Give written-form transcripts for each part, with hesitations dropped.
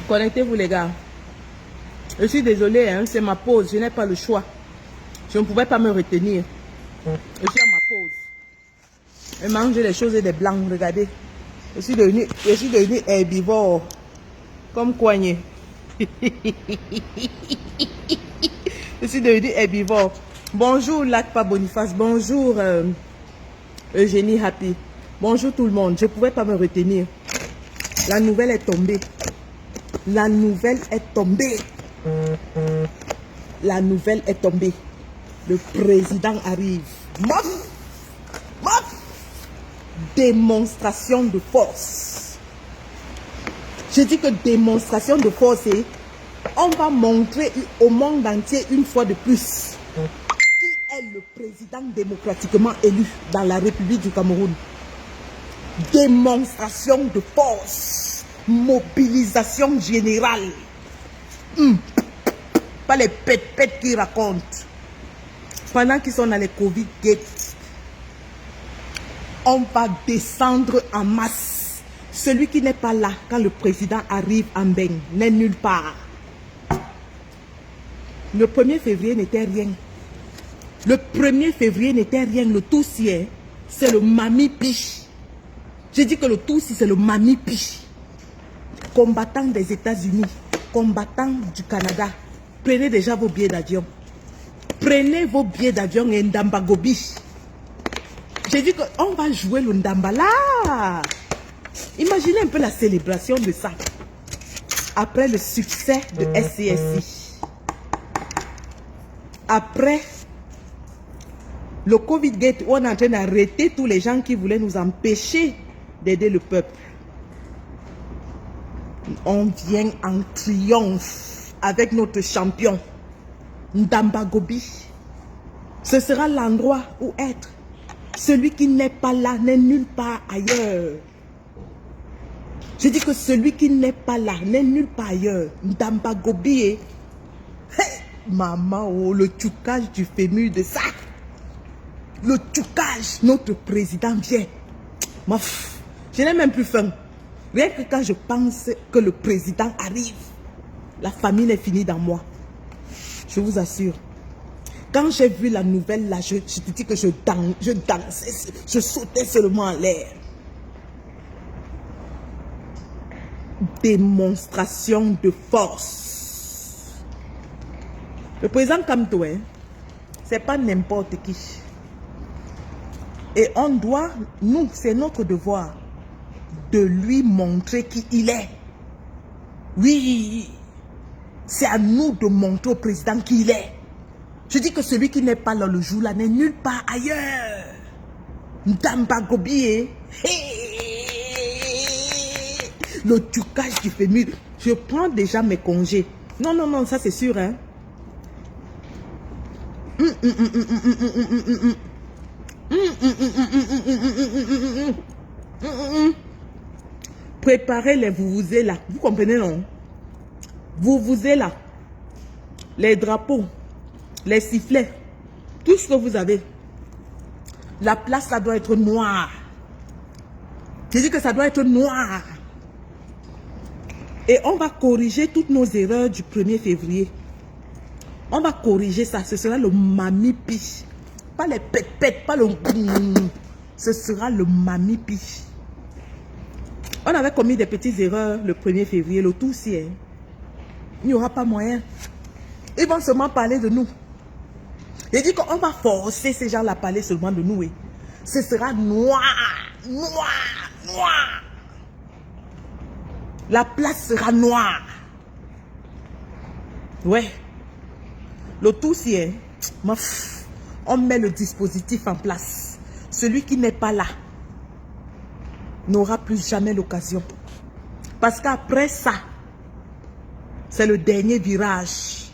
Connectez-vous les gars. Je suis désolé, hein, c'est ma pause, je n'ai pas le choix. Je ne pouvais pas me retenir. Je suis à ma pause. Je mange les choses et des blancs, regardez. Je suis devenu herbivore. Comme Coignet. Je suis devenu herbivore. Bonjour Lakpa Boniface. Bonjour Eugénie Happy. Bonjour tout le monde. Je ne pouvais pas me retenir. La nouvelle est tombée. La nouvelle est tombée. La nouvelle est tombée. Le président arrive. Mof! Mof! Démonstration de force. Je dis que démonstration de force, c'est on va montrer au monde entier une fois de plus qui est le président démocratiquement élu dans la République du Cameroun. Démonstration de force. Mobilisation générale. Pas les pètes qui racontent. Pendant qu'ils sont dans les Covid gates, on va descendre en masse. Celui qui n'est pas là quand le président arrive en beigne n'est nulle part. Le 1er février n'était rien. Le 1er février n'était rien. Le Tutsi, c'est le Mami Piche. J'ai dit que le Tutsi, c'est le Mami Piche. Combattants des États-Unis, combattants du Canada, prenez déjà vos billets d'avion. Prenez vos billets d'avion et Ndamba Gobi. J'ai dit qu'on va jouer le Ndamba là. Imaginez un peu la célébration de ça. Après le succès de SCSI. Après le Covid Gate, où on est en train d'arrêter tous les gens qui voulaient nous empêcher d'aider le peuple. On vient en triomphe avec notre champion, Ndamba Gobi. Ce sera l'endroit où être. Celui qui n'est pas là n'est nulle part ailleurs. Je dis que celui qui n'est pas là n'est nulle part ailleurs. Ndamba Gobi est... Hey, maman, oh, le tchoukage du fémur de ça. Le tchoukage, notre président vient. Je n'ai même plus faim. Rien que quand je pense que le président arrive, la famine est finie dans moi. Je vous assure. Quand j'ai vu la nouvelle là, je te dis que je dansais, je sautais seulement en l'air. Démonstration de force. Le président Kamto, c'est pas n'importe qui. Et on doit, nous, c'est notre devoir de lui montrer qui il est. Oui, c'est à nous de montrer au président qui il est. Je dis que celui qui n'est pas là le jour là n'est nulle part ailleurs. Ndamba Gobi, le tchoukage du fémur. Je prends déjà mes congés. Non, non, non, ça c'est sûr, hein. Préparez les vous-vous-êtes là. Vous comprenez, non? Vous-vous-êtes là. Les drapeaux, les sifflets, tout ce que vous avez. La place, ça doit être noire. J'ai dit que ça doit être noir. Et on va corriger toutes nos erreurs du 1er février. On va corriger ça. Ce sera le Mami Piche. Pas les pètes, pas le... Ce sera le Mami Piche. On avait commis des petites erreurs le 1er février. Le tout si, hein. Il n'y aura pas moyen. Ils vont seulement parler de nous. J'ai dit qu'on va forcer ces gens à parler seulement de nous. Ce sera noir, noir, noir. La place sera noire. Ouais. Le tout si, hein. On met le dispositif en place. Celui qui n'est pas là n'aura plus jamais l'occasion. Parce qu'après ça, c'est le dernier virage.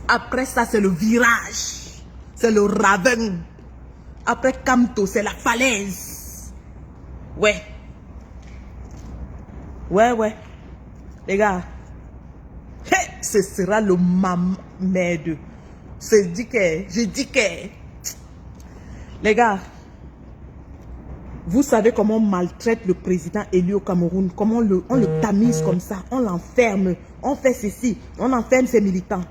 Après ça, c'est le virage. C'est le ravin. Après Kamto, c'est la falaise. Ouais. Ouais, ouais. Les gars, ce sera le merde. Je dis que... Les gars, Vous savez comment on maltraite le président élu au Cameroun, comment on le tamise comme ça, on l'enferme, on fait ceci, on enferme ses militants.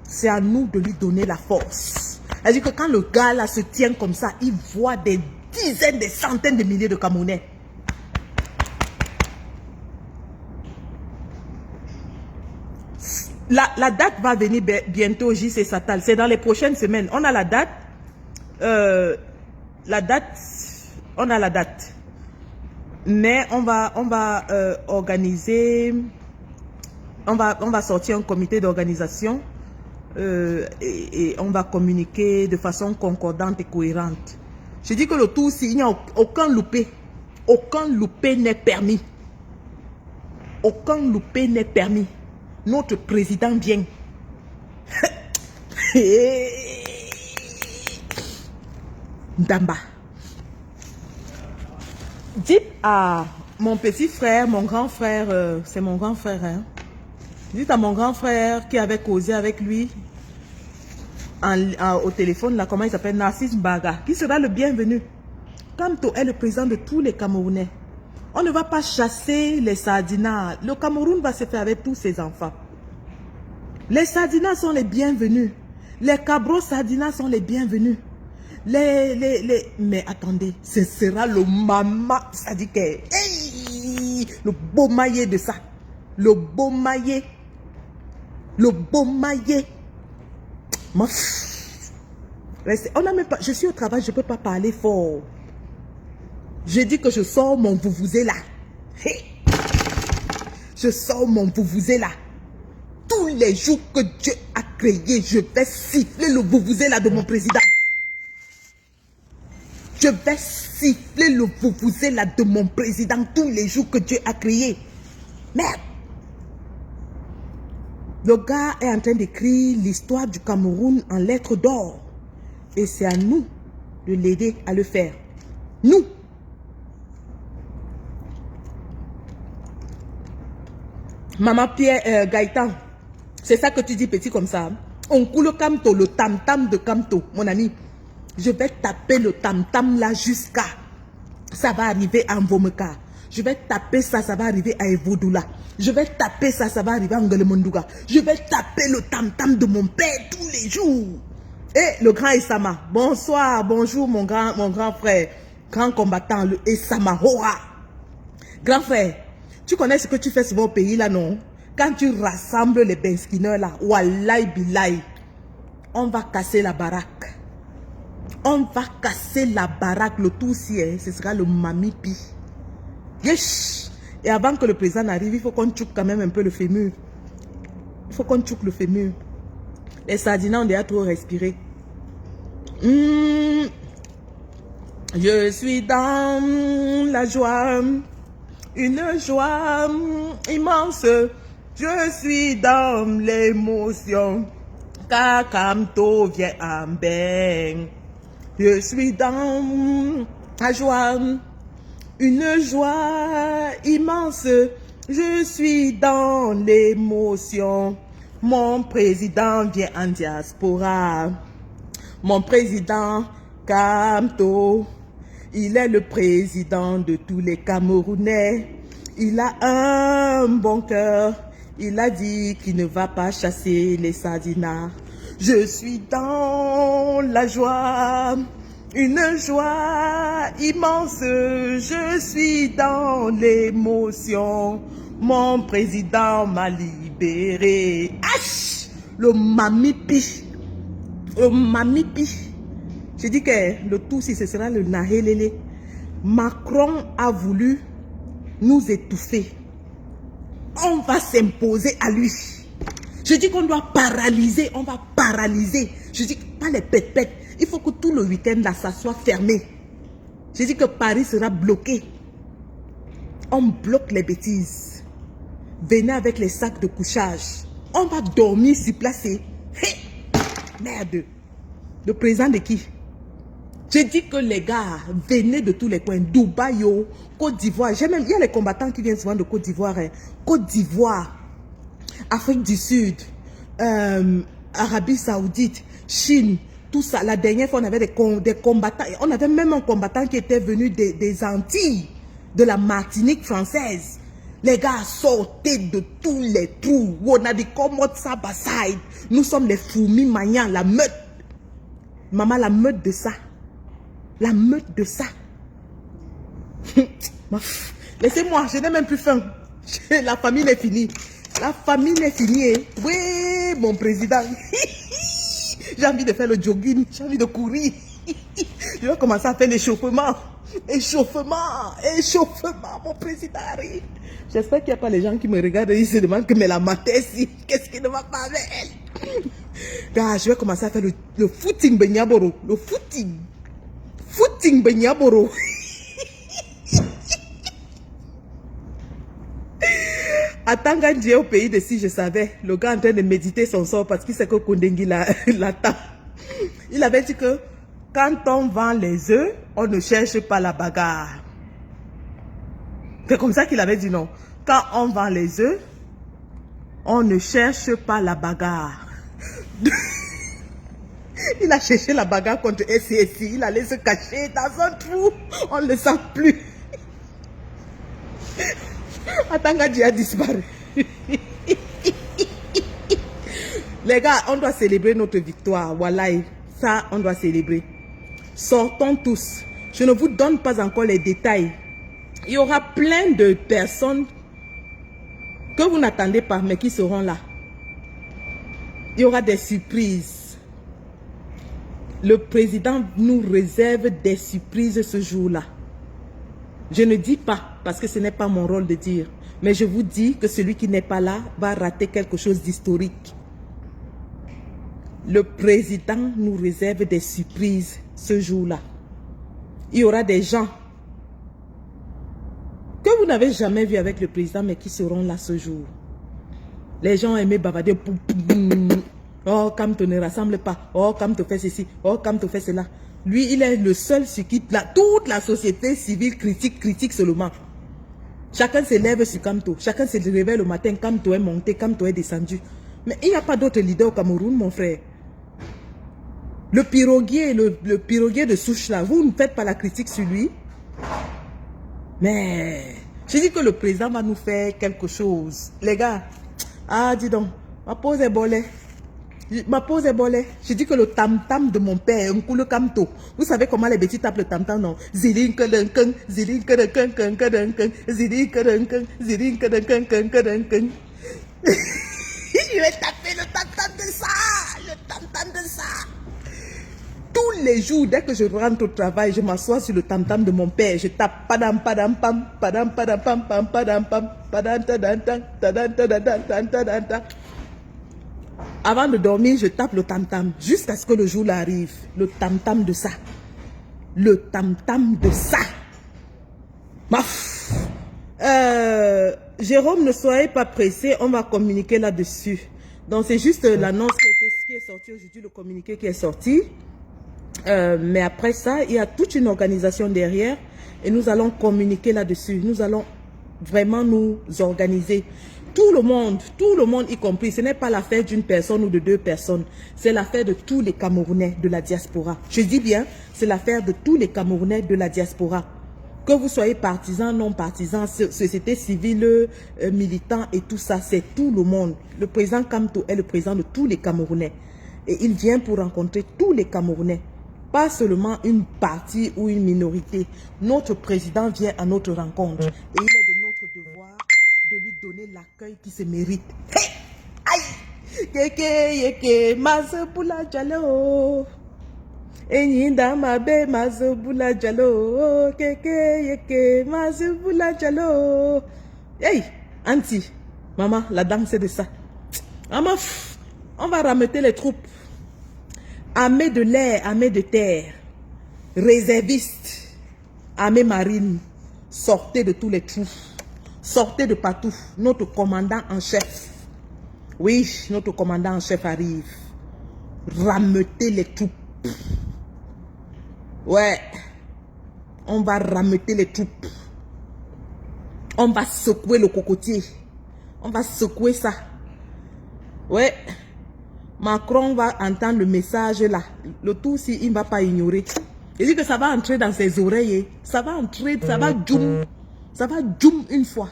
C'est à nous de lui donner la force. C'est-à-dire que quand le gars là se tient comme ça, il voit des dizaines, des centaines de milliers de Camerounais. La date va venir bientôt, JC Satal. C'est dans les prochaines semaines. On a la date. On a la date. Mais on va organiser. On va sortir un comité d'organisation. Et on va communiquer de façon concordante et cohérente. Je dis que le tout, il n'y a aucun loupé. Aucun loupé n'est permis. Aucun loupé n'est permis. Notre président vient. Ndamba. Dis à mon petit frère, mon grand frère, c'est mon grand frère. Hein? Dites à mon grand frère qui avait causé avec lui au téléphone, là, comment il s'appelle, Narcisse Baga, qui sera le bienvenu. Kamto est le président de tous les Camerounais. On ne va pas chasser les sardinats. Le Cameroun va se faire avec tous ses enfants. Les sardinats sont les bienvenus. Les cabros sardinats sont les bienvenus. Mais attendez, ce sera le mama, ça dit que hey, le beau maillet de ça. Le beau maillet. Le beau maillet. On a même pas, je suis au travail, je ne peux pas parler fort. Je dis que je sors mon vouvouzela. Hey. Je sors mon vouvouzela. Tous les jours que Dieu a créé, je vais siffler le vouvouzela de mon président. Je vais siffler le vouvouzela de mon président tous les jours que Dieu a créé. Merde. Le gars est en train d'écrire l'histoire du Cameroun en lettres d'or. Et c'est à nous de l'aider à le faire. Nous. Maman Pierre Gaëtan, c'est ça que tu dis petit comme ça. On coule le Kamto, le tam-tam de Kamto, mon ami. Je vais taper le tam-tam là jusqu'à... Ça va arriver à Mvomeka. Je vais taper ça, ça va arriver à Evodoula. Je vais taper ça, ça va arriver à Ngelemonduga. Je vais taper le tam-tam de mon père tous les jours. Et le grand Essama. Bonsoir, bonjour mon grand frère. Grand combattant, le Essama. Hoa. Grand frère, tu connais ce que tu fais souvent au pays là, non? Quand tu rassembles les benskineurs là, wallahi billahi, on va casser la baraque. On va casser la baraque. Le tout si, hein, ce sera le mamipi. Yes. Et avant que le président arrive, il faut qu'on tchouk quand même un peu le fémur. Il faut qu'on tchouk le fémur. Les sardinats ont déjà trop respiré. Je suis dans la joie. Une joie immense. Je suis dans l'émotion. Kakamto vient en bain. Je suis dans la joie. Une joie immense. Je suis dans l'émotion. Mon président vient en diaspora. Mon président Kamto. Il est le président de tous les Camerounais. Il a un bon cœur. Il a dit qu'il ne va pas chasser les sardinats. Je suis dans la joie. Une joie immense. Je suis dans l'émotion. Mon président m'a libéré. Aïe! Le mamipi. Le mamipi. J'ai dit que le tout, si ce sera le Nahelele, Macron a voulu nous étouffer. On va s'imposer à lui. Je dis qu'on doit paralyser, on va paralyser. Je dis pas les pépettes. Il faut que tout le week-end là, ça soit fermé. Je dis que Paris sera bloqué. On bloque les bêtises. Venez avec les sacs de couchage. On va dormir sur place. Hey! Merde. Le président de qui? J'ai dit que les gars, venez de tous les coins. Dubaï, Côte d'Ivoire. Il y a les combattants qui viennent souvent de Côte d'Ivoire. Hein. Côte d'Ivoire, Afrique du Sud, Arabie Saoudite, Chine, tout ça. La dernière fois, on avait des combattants. On avait même un combattant qui était venu des Antilles, de la Martinique française. Les gars sortaient de tous les trous. On a dit comment ça baside. Nous sommes les fourmis magnans, la meute. Maman, la meute de ça. La meute de ça. Laissez-moi, je n'ai même plus faim. La famille est finie. La famille est finie. Oui, mon président. J'ai envie de faire le jogging. J'ai envie de courir. Je vais commencer à faire l'échauffement. Échauffement. Échauffement, mon président arrive. J'espère qu'il n'y a pas les gens qui me regardent et ils se demandent que mais la Matessi, qu'est-ce qui ne va pas avec elle? Gars, je vais commencer à faire le footing Benyaboro. Le footing. Footing Benyaboro. À Tangandie, au pays de si je savais, le gars en train de méditer son sort parce qu'il sait que Kondengi l'attend. Il avait dit que quand on vend les œufs, on ne cherche pas la bagarre. C'est comme ça qu'il avait dit non. Quand on vend les œufs, on ne cherche pas la bagarre. Il a cherché la bagarre contre SCSI. Il allait se cacher dans un trou. On ne le sent plus. Atangadi a disparu. Les gars, on doit célébrer notre victoire. Voilà, ça, on doit célébrer. Sortons tous. Je ne vous donne pas encore les détails. Il y aura plein de personnes que vous n'attendez pas, mais qui seront là. Il y aura des surprises. Le président nous réserve des surprises ce jour-là. Je ne dis pas, parce que ce n'est pas mon rôle de dire, mais je vous dis que celui qui n'est pas là va rater quelque chose d'historique. Le président nous réserve des surprises ce jour-là. Il y aura des gens que vous n'avez jamais vus avec le président, mais qui seront là ce jour. Les gens aiment bavader. Oh, Kamto ne rassemble pas. Oh, Kamto fait ceci. Oh, Kamto fait cela. Lui, il est le seul sur qui toute la société civile critique seulement. Chacun se lève sur Kamto. Chacun se réveille le matin. Kamto est monté, Kamto est descendu. Mais il n'y a pas d'autre leader au Cameroun, mon frère. Le piroguier, le piroguier de souche là, vous ne faites pas la critique sur lui. Mais je dis que le président va nous faire quelque chose. Les gars, ah, dis donc, ma pause est bolée. Ma pause est bolée. Je dis que le tam-tam de mon père, un coup le Kamto. Vous savez comment les bêtis tapent le tam-tam, non? Zilin kedenkeng, zilin kedenkeng, kedenkeng, zilin kedenkeng, zilin kedenkeng, kedenkeng. Je vais taper le tam-tam de ça, le tam-tam de ça. Tous les jours, dès que je rentre au travail, je m'assois sur le tam-tam de mon père. Je tape padam padam pam, padam padam pam, pam padam pam, padam tadam tadam tadam tadam tadam. Avant de dormir, je tape le tam-tam jusqu'à ce que le jour arrive. Le tam-tam de ça. Le tam-tam de ça. Maf. Jérôme, ne soyez pas pressé, on va communiquer là-dessus. Donc c'est juste l'annonce qui est sortie aujourd'hui, le communiqué qui est sorti. Mais après ça, il y a toute une organisation derrière et nous allons communiquer là-dessus. Nous allons vraiment nous organiser. Tout le monde y compris, ce n'est pas l'affaire d'une personne ou de deux personnes. C'est l'affaire de tous les Camerounais de la diaspora. Je dis bien, c'est l'affaire de tous les Camerounais de la diaspora. Que vous soyez partisans, non partisans, société civile, militants et tout ça, c'est tout le monde. Le président Kamto est le président de tous les Camerounais. Et il vient pour rencontrer tous les Camerounais. Pas seulement une partie ou une minorité. Notre président vient à notre rencontre. Et il est de notre devoir de lui donner l'accueil qui se mérite. Hey! Aïe! Keke yeke mazebula jalo. Enyinda mabe mazebula jalo. Keke yeke mazebula jalo. Hey! Auntie, maman, la danse c'est de ça. Maman, on va rameter les troupes. Armée de l'air, armée de terre, réservistes, armée marine, sortez de tous les trous, sortez de partout. Notre commandant en chef, oui, notre commandant en chef arrive. Rameter les troupes. Ouais, on va rameter les troupes. On va secouer le cocotier. On va secouer ça. Ouais. Macron va entendre le message là. Le tout, si il ne va pas ignorer. Il dit que ça va entrer dans ses oreilles. Ça va entrer, ça va djoum. Ça va djoum une fois.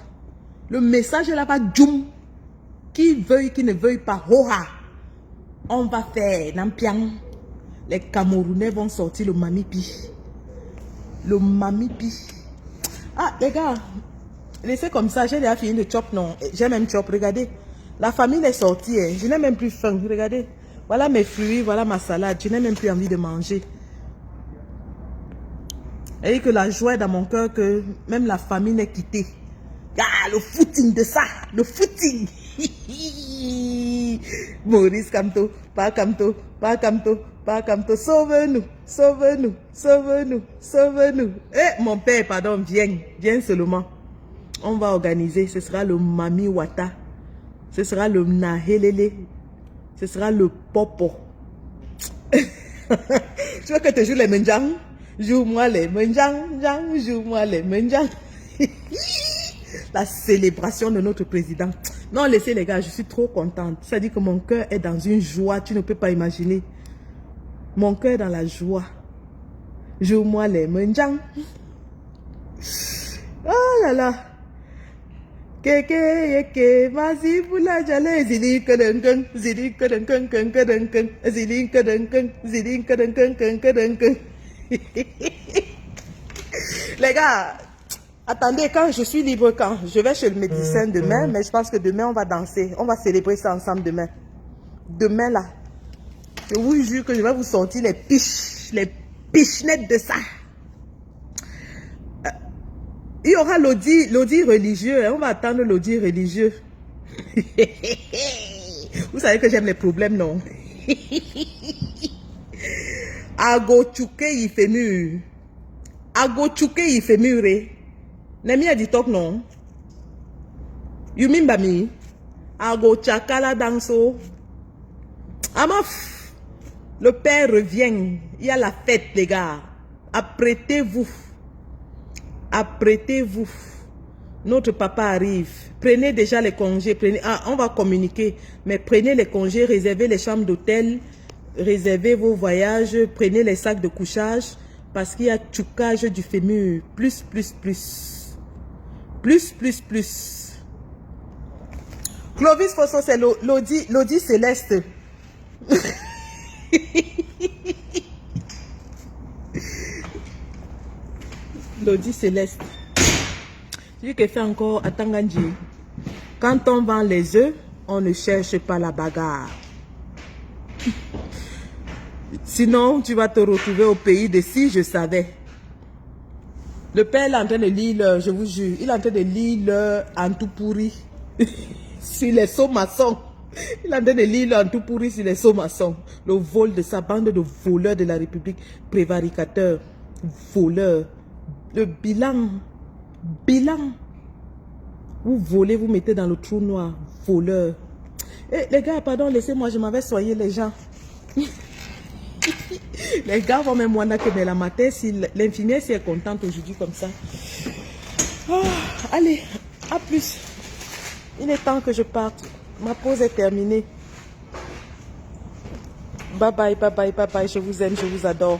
Le message là va djoum. Qui veuille, qui ne veuille pas. Hoha. On va faire Nampiang. Les Camerounais vont sortir le mamipi. Le mamipi. Ah, les gars. Laissez comme ça. J'ai déjà fini de chop, non. J'ai même chop. Regardez. La famille est sortie. Hein. Je n'ai même plus faim. Regardez. Voilà mes fruits. Voilà ma salade. Je n'ai même plus envie de manger. Et que la joie est dans mon cœur que même la famille n'est quittée. Ah, le footing de ça. Le footing. Maurice Kamto. Pas Kamto. Pas Kamto. Pas Kamto. Sauve-nous. Sauve-nous. Sauve-nous. Sauve-nous. Eh, mon père, pardon, viens. Viens seulement. On va organiser. Ce sera le Mami Wata. Ce sera le Nahelele. Ce sera le Popo. Tu veux que te joue les menjang? Joue-moi les menjang. Joue-moi les menjang. La célébration de notre président. Non, laissez les gars, je suis trop contente. Ça dit que mon cœur est dans une joie. Tu ne peux pas imaginer. Mon cœur est dans la joie. Joue-moi les menjang. Oh là là. Keke yeke masi pula jale zili kadengkeng zili kadengkeng keng kadengkeng zili kadengkeng zili kadengkeng keng kadengkeng. Les gars, attendez, quand je suis libre, quand je vais chez le médecin demain, mais je pense que demain on va danser, on va célébrer ça ensemble demain. Demain là, je vous jure que je vais vous sortir les pichenettes de ça. Il y aura l'audit religieux. Hein? On va attendre l'audit religieux. Vous savez que j'aime les problèmes, non? Ago chuke ifemur. Ago chuke ifemure. Nemi a dit top, non? You mean by me? Ago chakala danso. Amaf. Le père revient. Il y a la fête, les gars. Apprêtez-vous. Apprêtez-vous. Notre papa arrive. Prenez déjà les congés. Prenez, on va communiquer. Mais prenez les congés, réservez les chambres d'hôtel, réservez vos voyages, prenez les sacs de couchage. Parce qu'il y a tchoukage du fémur. Plus. Clovis Fosso, c'est l'audit céleste. L'audit céleste. Tu que fait encore à Tangandji. Quand on vend les œufs, on ne cherche pas la bagarre. Sinon, tu vas te retrouver au pays de si je savais. Le père est en train de lire, je vous jure, il est en train de lire en tout pourri sur les sauts maçons. Il est en train de lire en tout pourri sur les sauts maçons. Le vol de sa bande de voleurs de la République, prévaricateurs, voleurs. Le bilan. Vous volez, vous mettez dans le trou noir. Voleur. Eh, les gars, pardon, laissez-moi, je m'avais soigné les gens. Les gars vont même moins que de la matin. Si l'infirmière si est contente aujourd'hui comme ça. Oh, allez, à plus. Il est temps que je parte. Ma pause est terminée. Bye bye. Je vous aime, je vous adore.